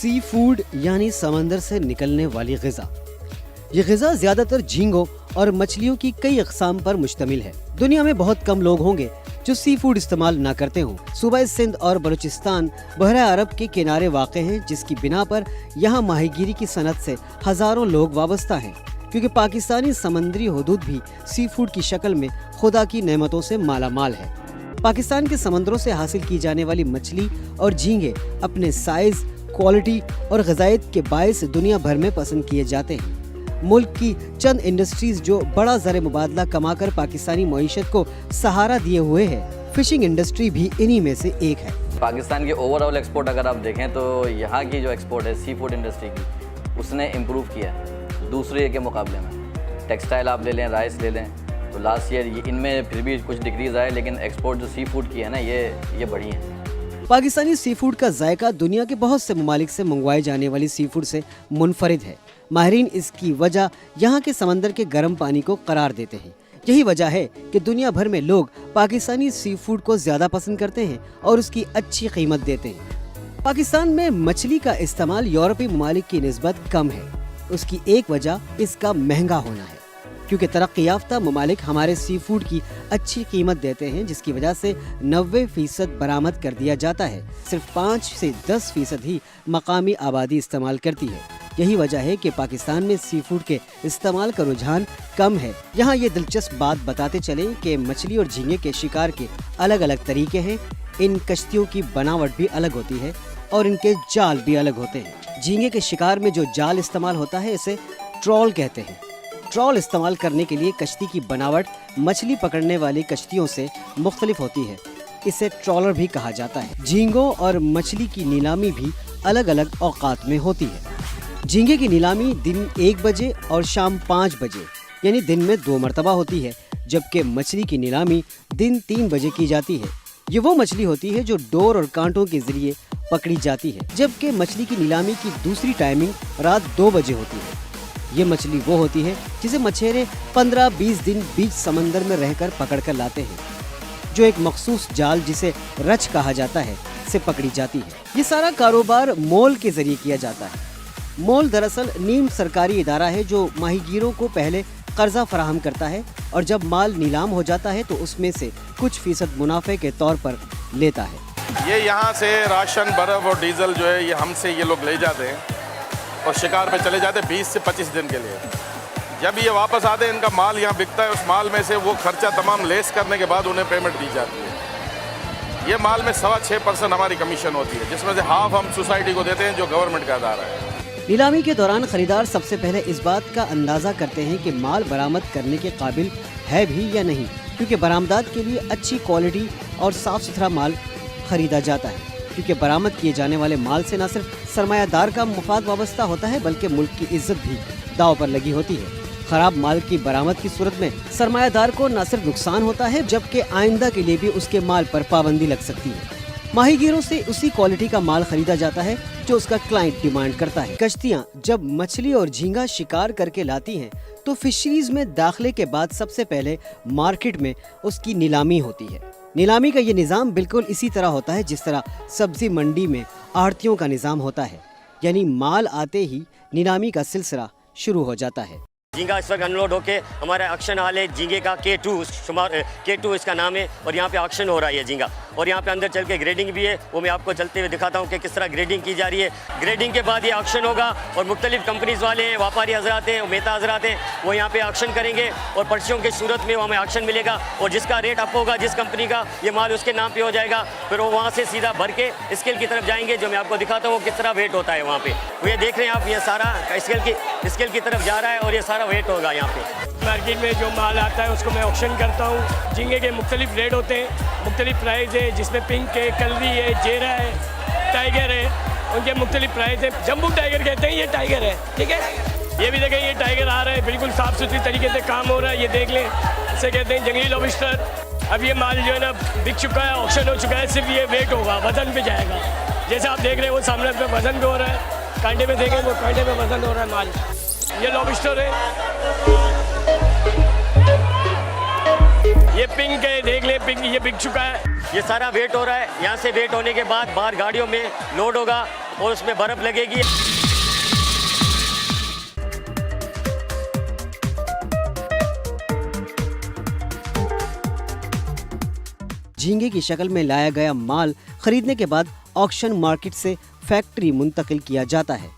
Sea food यानी समंदर से निकलने वाली ग़िज़ा। ये ग़िज़ा ज़्यादातर झींगों और मछलियों की कई अक़साम पर मुश्तमिल है। दुनिया में बहुत कम लोग होंगे जो सी फूड इस्तेमाल ना करते हों। सूबा सिंध और बलूचिस्तान बहरा अरब के किनारे वाक़े हैं, जिसकी बिना पर यहाँ माहीगीरी की सनत से हज़ारों लोग वाबस्ता हैं, क्योंकि पाकिस्तानी समंदरी हुदूद भी सी फूड की शक्ल में खुदा की नेमतों से मालामाल है। पाकिस्तान के समंदरों से हासिल की जाने वाली मछली और झींगे अपने साइज, क्वालिटी और ग़िज़ायत के बायस दुनिया भर में पसंद किए जाते हैं। मुल्क की चंद इंडस्ट्रीज जो बड़ा ज़र मुबादला कमाकर पाकिस्तानी मईशत को सहारा दिए हुए है, फिशिंग इंडस्ट्री भी इन्हीं में से एक है। पाकिस्तान की ओवरऑल एक्सपोर्ट अगर आप देखें तो यहाँ की जो एक्सपोर्ट है सी फूड इंडस्ट्री की, उसने इम्प्रूव किया है दूसरे के मुकाबले में। टेक्सटाइल आप ले लें, राइस ले लें, तो लास्ट ईयर इनमें फिर भी कुछ डिक्रीज़ आए, लेकिन एक्सपोर्ट जो सी फूड की है ना, ये बढ़ी है। पाकिस्तानी सी फूड का जायका दुनिया के बहुत से ममालिक से मंगवाए जाने वाली सी फूड से मुनफरिद है। माहिरीन इसकी वजह यहाँ के समंदर के गर्म पानी को करार देते हैं। यही वजह है कि दुनिया भर में लोग पाकिस्तानी सी फूड को ज़्यादा पसंद करते हैं और उसकी अच्छी कीमत देते हैं। पाकिस्तान में मछली का इस्तेमाल यूरोपीय ममालिक की निस्बत कम है। उसकी एक वजह इसका महंगा होना है, क्योंकि तरक्की याफ्ता ममालिक हमारे सी फूड की अच्छी कीमत देते हैं, जिसकी वजह से 90% बरामद कर दिया जाता है। सिर्फ 5 से 10% ही मकामी आबादी इस्तेमाल करती है। यही वजह है कि पाकिस्तान में सी फूड के इस्तेमाल का रुझान कम है। यहाँ ये दिलचस्प बात बताते चलें कि मछली और झींगे के शिकार के अलग अलग तरीके हैं। इन कश्तियों की बनावट भी अलग होती है और इनके जाल भी अलग होते हैं। झींगे के शिकार में जो जाल इस्तेमाल होता है, इसे ट्रॉल कहते हैं। ट्रॉल इस्तेमाल करने के लिए कश्ती की बनावट मछली पकड़ने वाली कश्तियों से मुख्तलिफ होती है। इसे ट्रॉलर भी कहा जाता है। झींगों और मछली की नीलामी भी अलग अलग औकात में होती है। झींगे की नीलामी दिन 1 बजे और शाम 5 बजे यानी दिन में 2 मरतबा होती है, जबकि मछली की नीलामी दिन 3 बजे की जाती है। ये वो मछली होती है जो डोर और कांटों के जरिए पकड़ी जाती है, जबकि मछली की नीलामी की दूसरी टाइमिंग रात 2 बजे होती है। ये मछली वो होती है जिसे मछेरे 15-20 दिन बीच समंदर में रहकर पकड़ कर लाते हैं, जो एक मखसूस जाल जिसे रच कहा जाता है से पकड़ी जाती है। ये सारा कारोबार मोल के जरिए किया जाता है। मोल दरअसल नीम सरकारी इदारा है जो माहीगीरों को पहले कर्जा फराहम करता है और जब माल नीलाम हो जाता है तो उसमें से कुछ फीसद मुनाफे के तौर पर लेता है। ये यहाँ से राशन, बर्फ और डीजल जो है ये हमसे ये लोग ले जाते हैं और शिकार पे चले जाते हैं 20 से 25 दिन के लिए। जब ये वापस आते हैं, इनका माल यहाँ बिकता है। उस माल में से वो खर्चा तमाम लेस करने के बाद उन्हें पेमेंट दी जाती है। ये माल में 6.25% हमारी कमीशन होती है, जिसमें से हाफ हम सोसाइटी को देते हैं जो गवर्नमेंट का अदारा है। नीलामी के दौरान खरीदार सबसे पहले इस बात का अंदाज़ा करते हैं कि माल बरामद करने के काबिल है भी या नहीं, क्योंकि बरामदात के लिए अच्छी क्वालिटी और साफ़ सुथरा माल खरीदा जाता है। क्योंकि बरामद किए जाने वाले माल से न सिर्फ सरमायादार का मुफाद वाबस्ता होता है, बल्कि मुल्क की इज्जत भी दांव पर लगी होती है। खराब माल की बरामद की सूरत में सरमायादार को न सिर्फ नुकसान होता है, जबकि आइंदा के लिए भी उसके माल पर पाबंदी लग सकती है। माहीगीरों से उसी क्वालिटी का माल खरीदा जाता है जो उसका क्लाइंट डिमांड करता है। कश्तियाँ जब मछली और झींगा शिकार करके लाती हैं तो फिशरीज में दाखिले के बाद सबसे पहले मार्केट में उसकी नीलामी होती है। नीलामी का ये निज़ाम बिल्कुल इसी तरह होता है जिस तरह सब्जी मंडी में आढ़तियों का निज़ाम होता है, यानी माल आते ही नीलामी का सिलसिला शुरू हो जाता है। झींगा इस वक्त अनलोड होके हमारा ऑक्शन हाल है झींगे का K2 इसका नाम है, और यहाँ पे ऑक्शन हो रहा है ये झींगा। और यहाँ पे अंदर चल के ग्रेडिंग भी है, वो मैं आपको चलते हुए दिखाता हूँ कि किस तरह ग्रेडिंग की जा रही है। ग्रेडिंग के बाद ये ऑक्शन होगा और मुख्तलिफ कंपनीज वाले हैं, व्यापारी हजरात हैं, मेहता हजरात हैं, वो यहाँ पे ऑक्शन करेंगे और पर्चियों की सूरत में हमें ऑक्शन मिलेगा और जिसका रेट अप होगा, जिस कंपनी का, ये माल उसके नाम पर हो जाएगा। फिर वो वहाँ से सीधा भर के स्केल की तरफ जाएंगे, जो मैं आपको दिखाता हूँ किस तरह वेट होता है वहाँ पे। वो ये देख रहे हैं आप, ये सारा स्केल की तरफ जा रहा है और ये सारा वेट होगा यहाँ पे। मार्केट में जो माल आता है उसको मैं ऑक्शन करता हूँ। झींगे के मुख्तलिफ रेट होते हैं, मुख्तलिफ प्राइस है, जिसमें पिंक है, कलरी है, जेरा है, टाइगर है, उनके मुख्तलिफ प्राइस है। जम्बू टाइगर कहते हैं, ये टाइगर है, ठीक है। ये भी देखें, ये टाइगर आ रहा है, बिल्कुल साफ़ सुथरी तरीके से काम हो रहा है, ये देख लें। इसे कहते हैं जंगली लॉबस्टर। अब ये माल जो है ना बिक चुका है, ऑक्शन हो चुका है, सिर्फ ये वेट होगा, वजन पे जाएगा। जैसे आप देख रहे हैं वो सामने पे वजन पे हो रहा है, कांटे में देखें वो कांटे पे वजन हो रहा है माल। ये लॉबस्टर है, ये पिंक है, देख ले पिंक, ये बिक चुका है। ये सारा वेट हो रहा है। यहाँ से वेट होने के बाद बाहर गाड़ियों में लोड होगा, और उसमें बर्फ़ लगेगी। झींगे की शक्ल में लाया गया माल खरीदने के बाद ऑक्शन मार्केट से फैक्ट्री मुंतकिल किया जाता है।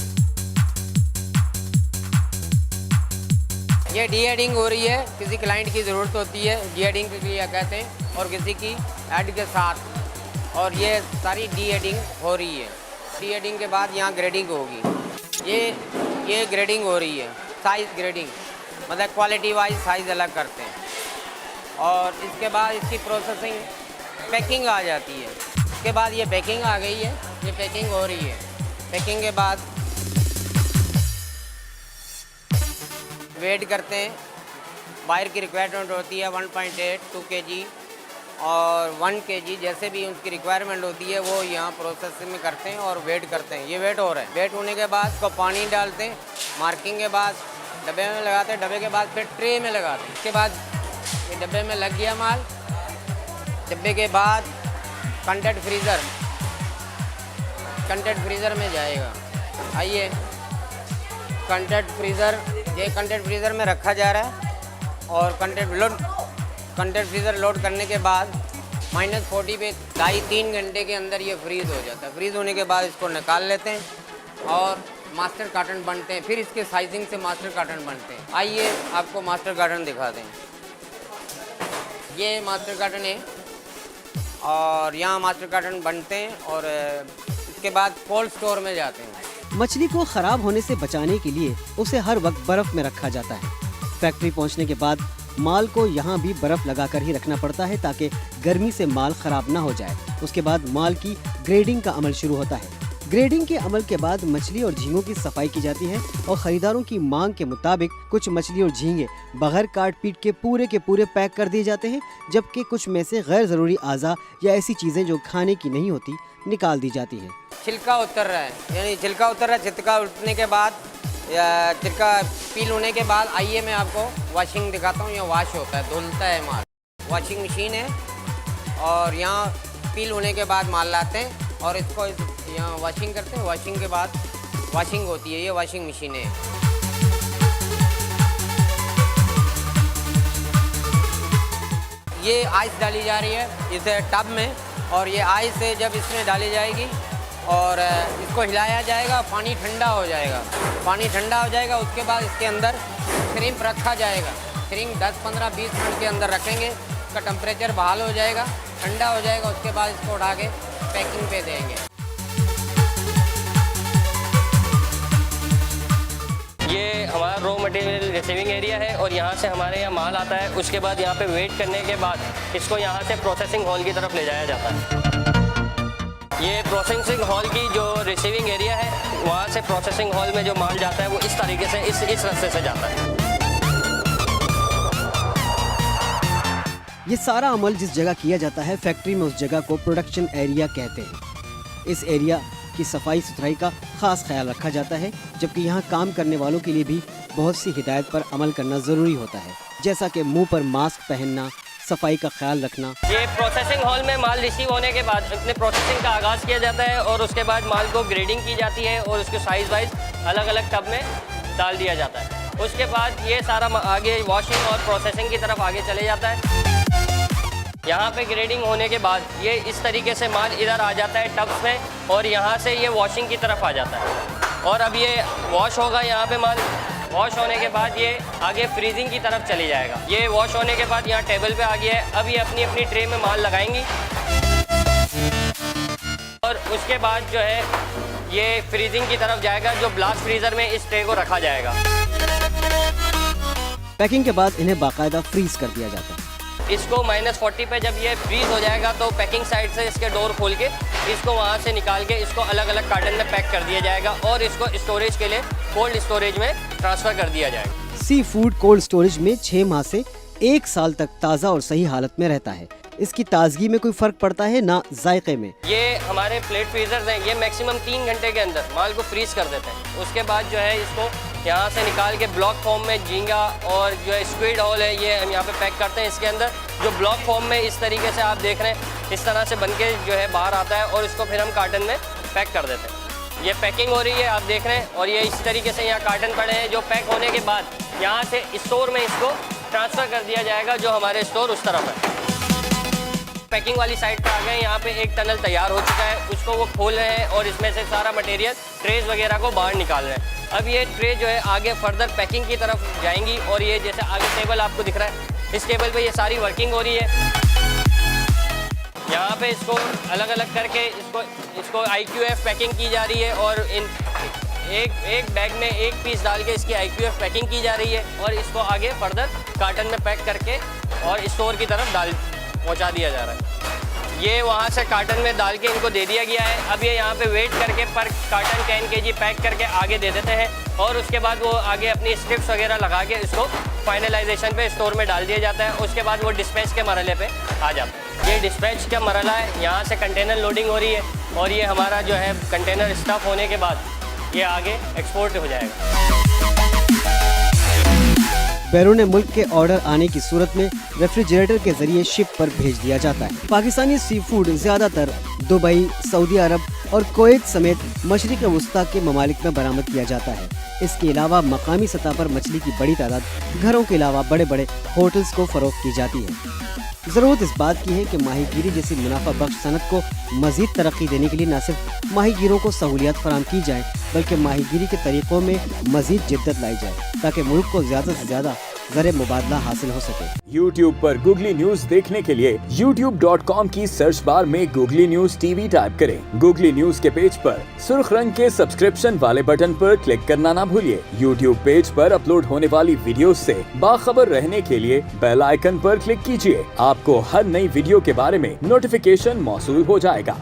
ये डी-एडिंग हो रही है, किसी क्लाइंट की ज़रूरत होती है डी-एडिंग के लिए कहते हैं, और किसी की एड के साथ, और ये सारी डी-एडिंग हो रही है। डी-एडिंग के बाद यहाँ ग्रेडिंग होगी। ये ग्रेडिंग हो रही है, साइज़ ग्रेडिंग, मतलब क्वालिटी वाइज साइज़ अलग करते हैं, और इसके बाद इसकी प्रोसेसिंग पैकिंग आ जाती है। इसके बाद ये पैकिंग आ गई है, ये पैकिंग हो रही है। पैकिंग के बाद वेट करते हैं, बायर की रिक्वायरमेंट होती है 1.8 2 kg और 1 kg, जैसे भी उसकी रिक्वायरमेंट होती है वो यहाँ प्रोसेसिंग में करते हैं और वेट करते हैं। ये वेट हो रहा है। वेट होने के बाद उसको पानी डालते हैं, मार्किंग के बाद डब्बे में लगाते हैं, डब्बे के बाद फिर ट्रे में लगाते हैं। इसके बाद ये डब्बे में लग गया माल। डब्बे के बाद कंटेंट फ्रीज़र में जाएगा। आइए, कंटेंट फ्रीज़र में रखा जा रहा है, और कंटेंट फ्रीज़र लोड करने के बाद -40 पे 2.5-3 घंटे के अंदर ये फ्रीज़ हो जाता है। फ्रीज़ होने के बाद इसको निकाल लेते हैं और मास्टर कार्टन बनते हैं। फिर इसके साइजिंग से मास्टर कार्टन बनते हैं। आइए आपको मास्टर कार्टन दिखा दें। ये मास्टर कार्टन है, और यहाँ मास्टर कार्टन बनते हैं और इसके बाद कोल्ड स्टोर में जाते हैं। मछली को खराब होने से बचाने के लिए उसे हर वक्त बर्फ में रखा जाता है। फैक्ट्री पहुंचने के बाद माल को यहाँ भी बर्फ लगाकर ही रखना पड़ता है ताकि गर्मी से माल खराब ना हो जाए। उसके बाद माल की ग्रेडिंग का अमल शुरू होता है। ग्रेडिंग के अमल के बाद मछली और झींगों की सफाई की जाती है, और खरीदारों की मांग के मुताबिक कुछ मछली और झींगे बगैर काट पीट के पूरे पैक कर दिए जाते हैं, जबकि कुछ में से गैर ज़रूरी आज़ा या ऐसी चीज़ें जो खाने की नहीं होती निकाल दी जाती हैं। छिलका उतर रहा है, यानी छिलका उतर रहा है। छिलका उतरने के बाद या छिलका पील होने के बाद आइए मैं आपको वॉशिंग दिखाता हूँ। यहाँ वॉश होता है, धुलता है माल। वॉशिंग मशीन है, और यहाँ पील होने के बाद माल लाते हैं और इसको यहाँ वॉशिंग करते हैं। वॉशिंग के बाद वॉशिंग होती है। ये वॉशिंग मशीन है। ये आइस डाली जा रही है इस टब में, और ये आइस से जब इसमें डाली जाएगी और इसको हिलाया जाएगा, पानी ठंडा हो जाएगा। पानी ठंडा हो जाएगा, उसके बाद इसके अंदर श्रिम्प रखा जाएगा। श्रिम्प 10, 15, 20 मिनट के अंदर रखेंगे। इसका टेम्परेचर बहाल हो जाएगा, ठंडा हो जाएगा। उसके बाद इसको उठा के पैकिंग पे देंगे। ये हमारा रॉ मटेरियल रिसीविंग एरिया है, और यहाँ से हमारे यहाँ माल आता है। उसके बाद यहाँ पे वेट करने के बाद इसको यहाँ से प्रोसेसिंग हॉल की तरफ ले जाया जाता है। ये प्रोसेसिंग हॉल की जो रिसीविंग एरिया है, वहाँ से प्रोसेसिंग हॉल में जो माल जाता है वो इस तरीके से इस रास्ते से जाता है। ये सारा अमल जिस जगह किया जाता है फैक्ट्री में, उस जगह को प्रोडक्शन एरिया कहते हैं। इस एरिया की सफाई सुथराई का खास ख्याल रखा जाता है, जबकि यहाँ काम करने वालों के लिए भी बहुत सी हिदायत पर अमल करना ज़रूरी होता है, जैसा कि मुंह पर मास्क पहनना, सफाई का ख्याल रखना। ये प्रोसेसिंग हॉल में माल रिसीव होने के बाद अपने प्रोसेसिंग का आगाज़ किया जाता है, और उसके बाद माल को ग्रेडिंग की जाती है और उसको साइज़ वाइज अलग अलग टब में डाल दिया जाता है। उसके बाद ये सारा आगे वॉशिंग और प्रोसेसिंग की तरफ आगे चले जाता है। यहाँ पे ग्रेडिंग होने के बाद ये इस तरीके से माल इधर आ जाता है टब्स में, और यहाँ से ये वॉशिंग की तरफ आ जाता है। और अब ये वॉश होगा, यहाँ पे माल वॉश होने के बाद ये आगे फ्रीजिंग की तरफ चली जाएगा। ये वॉश होने के बाद यहाँ टेबल पे आ गया है। अब ये अपनी अपनी ट्रे में माल लगाएंगी, और उसके बाद जो है ये फ्रीजिंग की तरफ जाएगा, जो ब्लास्ट फ्रीज़र में इस ट्रे को रखा जाएगा। पैकिंग के बाद इन्हें बाकायदा फ्रीज कर दिया जाता है। इसको -40 पे जब ये फ्रीज हो जाएगा तो पैकिंग साइड से इसके डोर खोल के इसको वहाँ से निकाल के इसको अलग अलग कार्टन में पैक कर दिया जाएगा, और इसको स्टोरेज के लिए कोल्ड स्टोरेज में ट्रांसफ़र कर दिया जाएगा। सी फूड कोल्ड स्टोरेज में 6 माह से 1 साल तक ताज़ा और सही हालत में रहता है। इसकी ताजगी में कोई फ़र्क पड़ता है ना जायके में। ये हमारे प्लेट फ्रीजर्स हैं, ये मैक्सिमम 3 घंटे के अंदर माल को फ्रीज कर देते हैं। उसके बाद जो है इसको यहाँ से निकाल के ब्लॉक फॉर्म में झींगा और जो है स्क्विड हॉल है, ये हम यहाँ पे पैक करते हैं। इसके अंदर जो ब्लॉक फॉर्म में इस तरीके से आप देख रहे हैं, इस तरह से बन के जो है बाहर आता है, और इसको फिर हम कार्टन में पैक कर देते हैं। ये पैकिंग हो रही है, आप देख रहे हैं, और ये इस तरीके से यहाँ कार्टन पड़े हैं जो पैक होने के बाद यहाँ से स्टोर में इसको ट्रांसफ़र कर दिया जाएगा, जो हमारे स्टोर उस तरफ है। पैकिंग वाली साइड पे आ गए, यहाँ पे एक टनल तैयार हो चुका है, उसको वो खोल रहे हैं और इसमें से सारा मटेरियल ट्रेज वगैरह को बाहर निकाल रहे हैं। अब ये ट्रे जो है आगे फर्दर पैकिंग की तरफ जाएंगी, और ये जैसे आगे टेबल आपको दिख रहा है, इस टेबल पे ये सारी वर्किंग हो रही है। यहाँ पे इसको अलग अलग करके इसको IQF पैकिंग की जा रही है, और एक बैग में एक पीस डाल के इसकी IQF पैकिंग की जा रही है, और इसको आगे फर्दर कार्टन में पैक करके और स्टोर की तरफ पहुँचा दिया जा रहा है। ये वहाँ से कार्टन में डाल के इनको दे दिया गया है। अब ये यहाँ पे वेट करके पर कार्टन 10 kg पैक करके आगे दे देते हैं, और उसके बाद वो आगे अपनी स्ट्रिप्स वगैरह लगा के इसको फाइनलाइजेशन पे स्टोर में डाल दिया जाता है। उसके बाद वो डिस्पैच के मरहले पे आ जाता है। ये डिस्पैच का मरहला है, यहाँ से कंटेनर लोडिंग हो रही है, और ये हमारा जो है कंटेनर स्टफ होने के बाद ये आगे एक्सपोर्ट हो जाएगा। बैरून मुल्क के ऑर्डर आने की सूरत में रेफ्रिजरेटर के जरिए शिप पर भेज दिया जाता है। पाकिस्तानी सी फूड ज्यादातर दुबई, सऊदी अरब और कुवैत समेत मशरिक वस्ता के ममालिक में बरामद किया जाता है। इसके अलावा मकामी सतह पर मछली की बड़ी तादाद घरों के अलावा बड़े बड़े होटल्स को फरोख्त की जाती है। ज़रूरत इस बात की है कि माहीगीरी जैसी मुनाफा बख्श सनत को मजीद तरक्की देने के लिए न सिर्फ माहीगीरों को सहूलियात फराम की जाए, बल्कि माहीगीरी के तरीक़ों में मजीद जिद्दत लाई जाए, ताकि मुल्क को ज़्यादा से ज़्यादा ज़र मुबादला हासिल हो सके। YouTube पर गूगली न्यूज देखने के लिए youtube.com की सर्च बार में गूगली न्यूज TV टाइप करें। गूगली न्यूज के पेज पर सुर्ख रंग के सब्सक्रिप्शन वाले बटन पर क्लिक करना ना भूलिए। YouTube पेज पर अपलोड होने वाली वीडियो से बाखबर रहने के लिए बेल आइकन पर क्लिक कीजिए। आपको हर नई वीडियो के बारे में नोटिफिकेशन मौसूल हो जाएगा।